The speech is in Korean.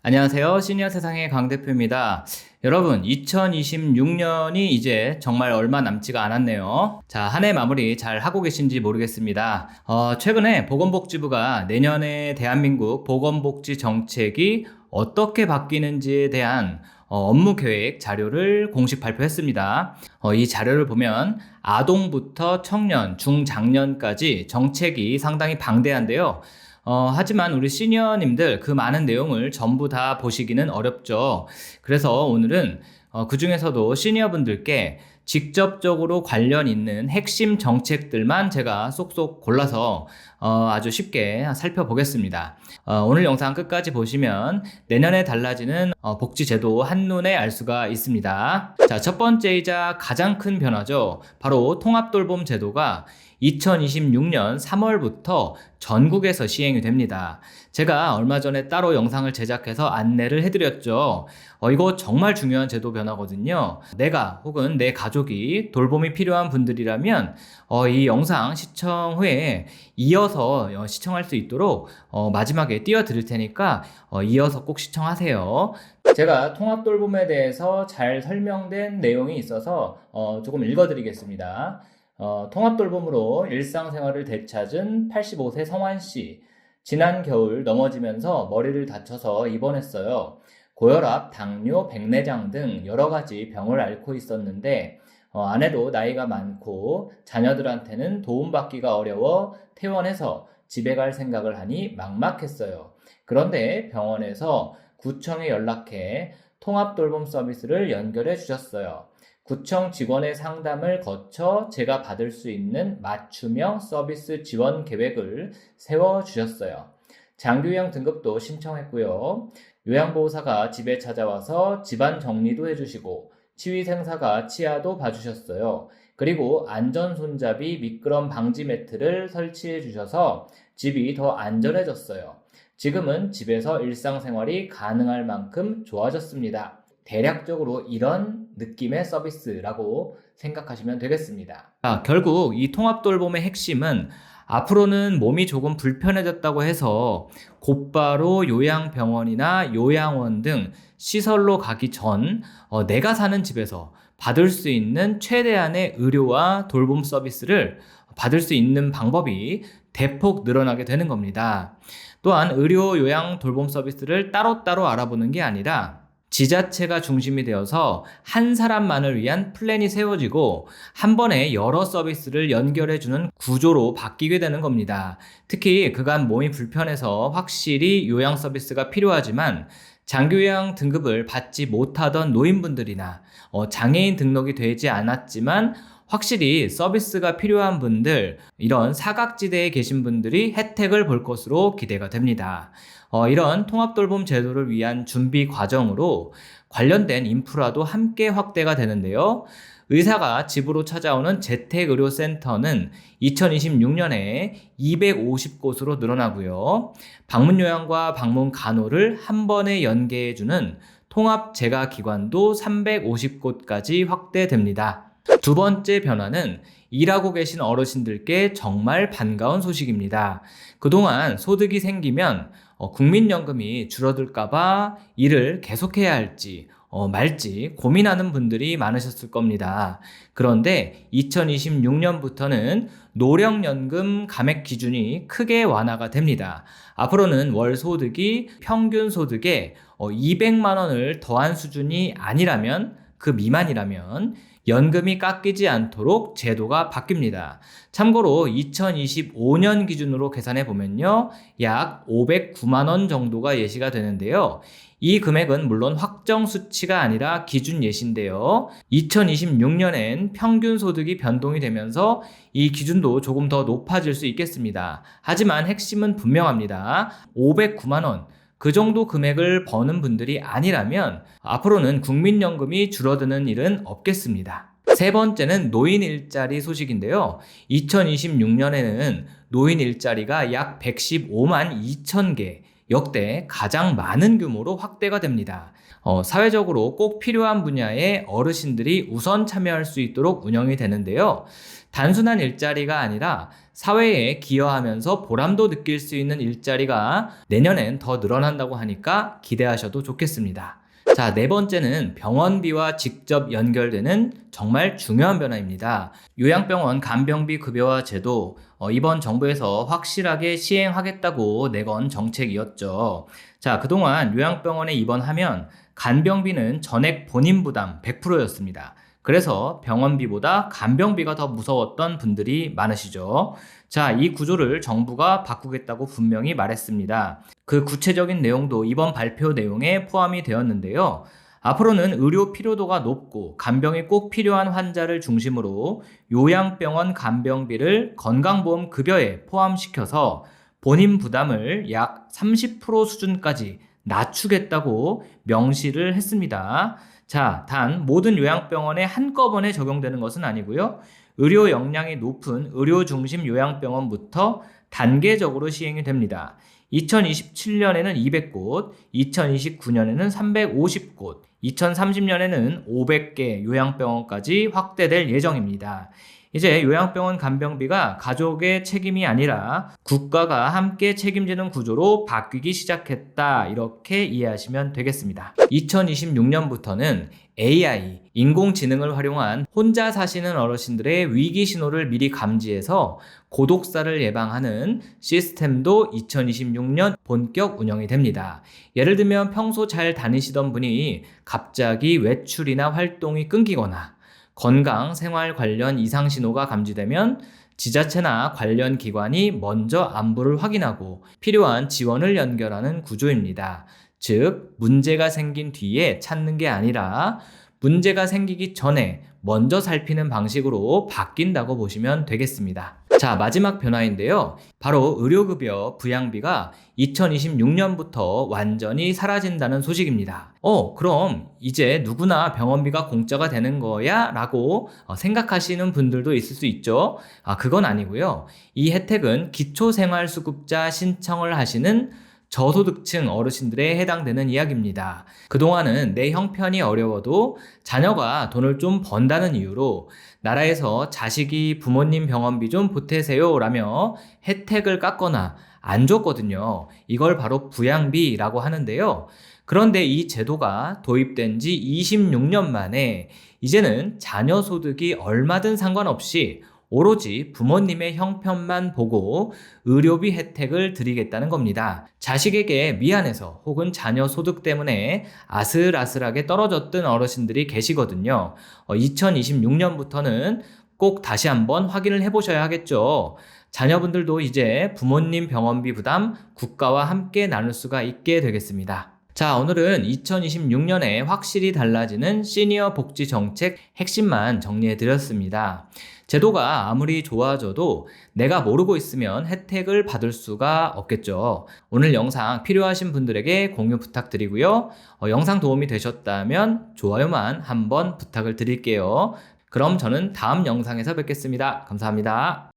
안녕하세요. 시니어 세상의 강 대표입니다. 여러분, 2026년이 이제 정말 얼마 남지가 않았네요. 자, 한 해 마무리 잘 하고 계신지 모르겠습니다. 최근에 보건복지부가 내년에 대한민국 보건복지 정책이 어떻게 바뀌는지에 대한 업무 계획 자료를 공식 발표했습니다. 이 자료를 보면 아동부터 청년, 중장년까지 정책이 상당히 방대한데요. 하지만 우리 시니어님들 그 많은 내용을 전부 다 보시기는 어렵죠. 그래서 오늘은 그 중에서도 시니어분들께 직접적으로 관련 있는 핵심 정책들만 제가 쏙쏙 골라서 아주 쉽게 살펴보겠습니다. 오늘 영상 끝까지 보시면 내년에 달라지는 복지제도 한눈에 알 수가 있습니다. 자, 첫 번째이자 가장 큰 변화죠. 바로 통합돌봄 제도가 2026년 3월부터 전국에서 시행이 됩니다. 제가 얼마 전에 따로 영상을 제작해서 안내를 해드렸죠. 이거 정말 중요한 제도 변화거든요. 내가 혹은 내 가족이 돌봄이 필요한 분들이라면 이 영상 시청 후에 이어서 시청할 수 있도록 마지막에 띄워드릴 테니까 이어서 꼭 시청하세요. 제가 통합돌봄에 대해서 잘 설명된 내용이 있어서 조금 읽어드리겠습니다. 통합돌봄으로 일상생활을 되찾은 85세 성환씨. 지난 겨울 넘어지면서 머리를 다쳐서 입원했어요. 고혈압, 당뇨, 백내장 등 여러 가지 병을 앓고 있었는데 아내도 나이가 많고 자녀들한테는 도움받기가 어려워 퇴원해서 집에 갈 생각을 하니 막막했어요. 그런데 병원에서 구청에 연락해 통합돌봄 서비스를 연결해 주셨어요. 구청 직원의 상담을 거쳐 제가 받을 수 있는 맞춤형 서비스 지원 계획을 세워주셨어요. 장기요양 등급도 신청했고요. 요양보호사가 집에 찾아와서 집안 정리도 해주시고 치위생사가 치아도 봐주셨어요. 그리고 안전손잡이 미끄럼 방지 매트를 설치해 주셔서 집이 더 안전해졌어요. 지금은 집에서 일상생활이 가능할 만큼 좋아졌습니다. 대략적으로 이런 느낌의 서비스라고 생각하시면 되겠습니다. 결국 이 통합돌봄의 핵심은 앞으로는 몸이 조금 불편해졌다고 해서 곧바로 요양병원이나 요양원 등 시설로 가기 전 내가 사는 집에서 받을 수 있는 최대한의 의료와 돌봄 서비스를 받을 수 있는 방법이 대폭 늘어나게 되는 겁니다. 또한 의료, 요양, 돌봄 서비스를 따로따로 알아보는 게 아니라 지자체가 중심이 되어서 한 사람만을 위한 플랜이 세워지고 한 번에 여러 서비스를 연결해주는 구조로 바뀌게 되는 겁니다. 특히 그간 몸이 불편해서 확실히 요양 서비스가 필요하지만 장기요양 등급을 받지 못하던 노인분들이나 장애인 등록이 되지 않았지만 확실히 서비스가 필요한 분들, 이런 사각지대에 계신 분들이 혜택을 볼 것으로 기대가 됩니다. 이런 통합돌봄 제도를 위한 준비 과정으로 관련된 인프라도 함께 확대가 되는데요. 의사가 집으로 찾아오는 재택의료센터는 2026년에 250곳으로 늘어나고요. 방문요양과 방문간호를 한 번에 연계해주는 통합재가기관도 350곳까지 확대됩니다. 두 번째 변화는 일하고 계신 어르신들께 정말 반가운 소식입니다. 그동안 소득이 생기면 국민연금이 줄어들까봐 일을 계속해야 할지 말지 고민하는 분들이 많으셨을 겁니다. 그런데 2026년부터는 노령연금 감액 기준이 크게 완화가 됩니다. 앞으로는 월 소득이 평균 소득에 200만 원을 더한 수준이 아니라면, 그 미만이라면 연금이 깎이지 않도록 제도가 바뀝니다. 참고로 2025년 기준으로 계산해 보면요, 약 509만 원 정도가 예시가 되는데요. 이 금액은 물론 확정 수치가 아니라 기준 예시인데요. 2026년엔 평균 소득이 변동이 되면서 이 기준도 조금 더 높아질 수 있겠습니다. 하지만 핵심은 분명합니다. 509만 원. 그 정도 금액을 버는 분들이 아니라면 앞으로는 국민연금이 줄어드는 일은 없겠습니다. 세 번째는 노인 일자리 소식인데요. 2026년에는 노인 일자리가 약 115만 2천 개, 역대 가장 많은 규모로 확대가 됩니다. 사회적으로 꼭 필요한 분야에 어르신들이 우선 참여할 수 있도록 운영이 되는데요. 단순한 일자리가 아니라 사회에 기여하면서 보람도 느낄 수 있는 일자리가 내년엔 더 늘어난다고 하니까 기대하셔도 좋겠습니다. 자, 네 번째는 병원비와 직접 연결되는 정말 중요한 변화입니다. 요양병원 간병비 급여화 제도, 이번 정부에서 확실하게 시행하겠다고 내건 정책이었죠. 자, 그동안 요양병원에 입원하면 간병비는 전액 본인 부담 100%였습니다. 그래서 병원비보다 간병비가 더 무서웠던 분들이 많으시죠. 자, 이 구조를 정부가 바꾸겠다고 분명히 말했습니다. 그 구체적인 내용도 이번 발표 내용에 포함이 되었는데요. 앞으로는 의료 필요도가 높고 간병이 꼭 필요한 환자를 중심으로 요양병원 간병비를 건강보험 급여에 포함시켜서 본인 부담을 약 30% 수준까지 낮추겠다고 명시를 했습니다. 자, 단 모든 요양병원에 한꺼번에 적용되는 것은 아니고요. 의료 역량이 높은 의료 중심 요양병원부터 단계적으로 시행이 됩니다. 2027년에는 200곳, 2029년에는 350곳, 2030년에는 500개 요양병원까지 확대될 예정입니다. 이제 요양병원 간병비가 가족의 책임이 아니라 국가가 함께 책임지는 구조로 바뀌기 시작했다. 이렇게 이해하시면 되겠습니다. 2026년부터는 AI, 인공지능을 활용한 혼자 사시는 어르신들의 위기 신호를 미리 감지해서 고독사를 예방하는 시스템도 2026년 본격 운영이 됩니다. 예를 들면 평소 잘 다니시던 분이 갑자기 외출이나 활동이 끊기거나 건강, 생활 관련 이상 신호가 감지되면 지자체나 관련 기관이 먼저 안부를 확인하고 필요한 지원을 연결하는 구조입니다. 즉, 문제가 생긴 뒤에 찾는 게 아니라 문제가 생기기 전에 먼저 살피는 방식으로 바뀐다고 보시면 되겠습니다. 자, 마지막 변화인데요. 바로 의료급여 부양비가 2026년부터 완전히 사라진다는 소식입니다. 그럼 이제 누구나 병원비가 공짜가 되는 거야? 라고 생각하시는 분들도 있을 수 있죠. 그건 아니고요. 이 혜택은 기초생활수급자 신청을 하시는 저소득층 어르신들에 해당되는 이야기입니다. 그동안은 내 형편이 어려워도 자녀가 돈을 좀 번다는 이유로 나라에서 자식이 부모님 병원비 좀 보태세요 라며 혜택을 깎거나 안 줬거든요. 이걸 바로 부양비라고 하는데요. 그런데 이 제도가 도입된 지 26년 만에 이제는 자녀 소득이 얼마든 상관없이 오로지 부모님의 형편만 보고 의료비 혜택을 드리겠다는 겁니다. 자식에게 미안해서 혹은 자녀 소득 때문에 아슬아슬하게 떨어졌던 어르신들이 계시거든요. 2026년부터는 꼭 다시 한번 확인을 해보셔야 하겠죠. 자녀분들도 이제 부모님 병원비 부담 국가와 함께 나눌 수가 있게 되겠습니다. 자, 오늘은 2026년에 확실히 달라지는 시니어 복지 정책 핵심만 정리해 드렸습니다. 제도가 아무리 좋아져도 내가 모르고 있으면 혜택을 받을 수가 없겠죠. 오늘 영상 필요하신 분들에게 공유 부탁드리고요. 영상 도움이 되셨다면 좋아요만 한번 부탁을 드릴게요. 그럼 저는 다음 영상에서 뵙겠습니다. 감사합니다.